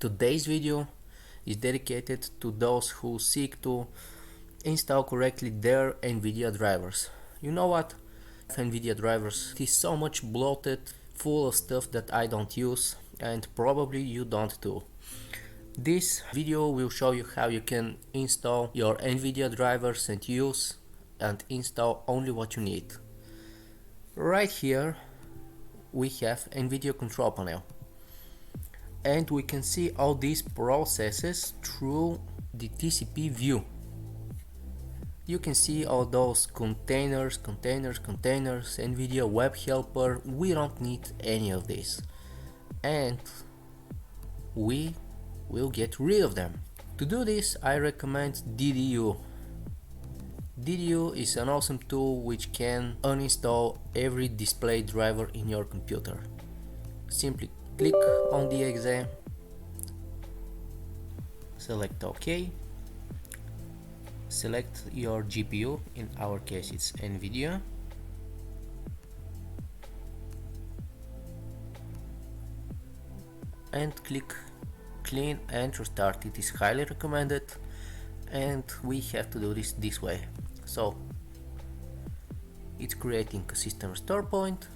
Today's video is dedicated to those who seek to install correctly their Nvidia drivers. You know what? Nvidia drivers is so much bloated, full of stuff that I don't use, and probably you don't too. This video will show you how you can install your Nvidia drivers and use and install only what you need. Right here we have Nvidia control panel, and we can see all these processes through the TCP view. You can see all those containers, Nvidia web helper. We don't need any of this, and we will get rid of them. To do this, I recommend DDU. DDU is an awesome tool which can uninstall every display driver in your computer. Simply click on the exe, select OK, select your GPU, in our case it's Nvidia, and click clean and restart. It is highly recommended, and we have to do this way. So it's creating a system restore point,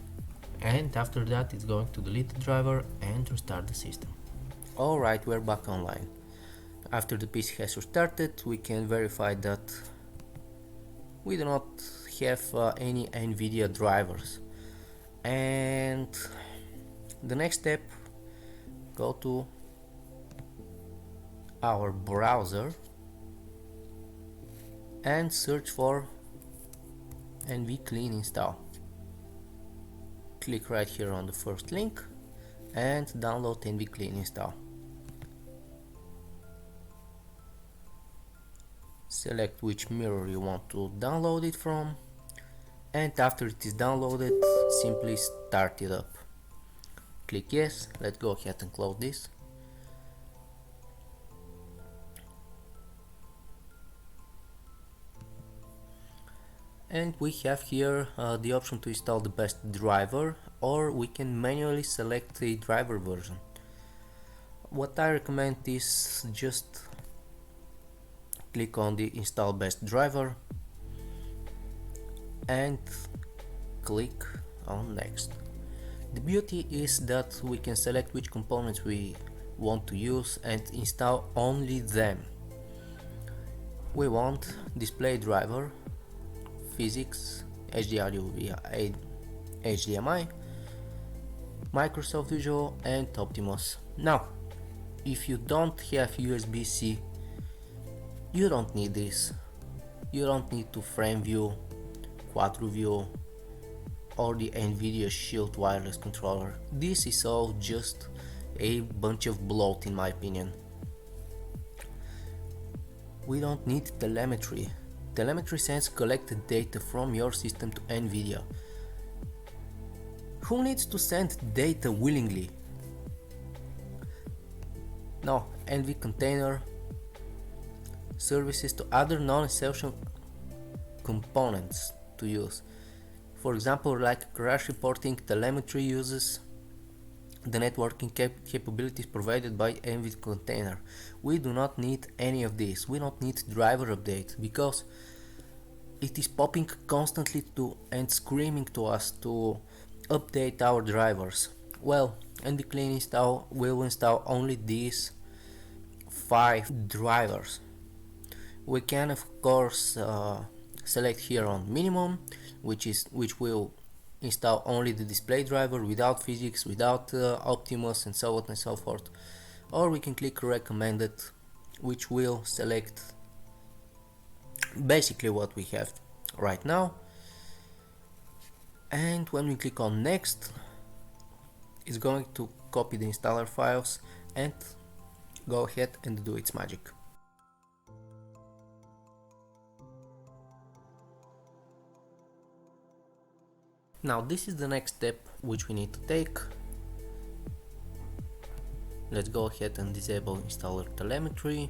and after that it's going to delete the driver and restart the system. Alright, we're back online. After the PC has restarted, we can verify that we do not have any Nvidia drivers. And the next step, go to our browser and search for nvclean install. Click right here on the first link and download nvclean install. Select which mirror you want to download it from, and after it is downloaded, simply start it up. Click yes. Let's go ahead and close this. And we have here the option to install the best driver, or we can manually select the driver version. What I recommend is just click on the install best driver and click on next. The beauty is that we can select which components we want to use and install only them. We want display driver, physics, HDRU via HDMI, Microsoft Visual, and Optimus. Now, if you don't have USB-C, you don't need this. You don't need to frame view, quadro view, or the Nvidia Shield wireless controller. This is all just a bunch of bloat in my opinion. We don't need telemetry. Telemetry sends collected data from your system to Nvidia. Who needs to send data willingly? No, NV container services to other non-essential components to use. For example, like crash reporting, telemetry uses the networking capabilities provided by NV container. We do not need any of this. We don't need driver update, because it is popping constantly and screaming to us to update our drivers. Well, nvclean install will install only these 5 drivers. We can of course select here on minimum, which will install only the display driver without physics, without Optimus, and so on and so forth. Or we can click recommended, which will select basically what we have right now. And when we click on next, it's going to copy the installer files and go ahead and do its magic. Now this is the next step which we need to take. Let's go ahead and disable installer telemetry.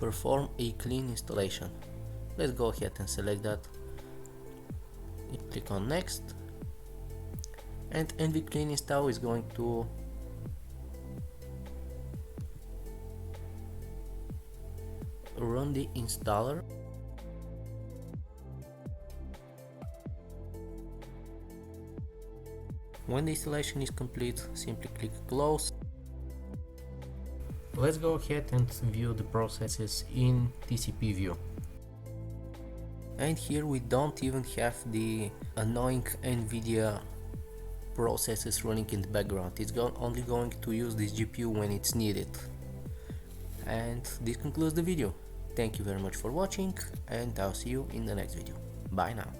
Perform a clean installation. Let's go ahead and select that. Click on next, and nv clean install is going to run the installer. When the installation is complete, simply click close. Let's go ahead and view the processes in TCP view. And here we don't even have the annoying Nvidia processes running in the background. It's only going to use this GPU when it's needed. And this concludes the video. Thank you very much for watching, and I'll see you in the next video. Bye now.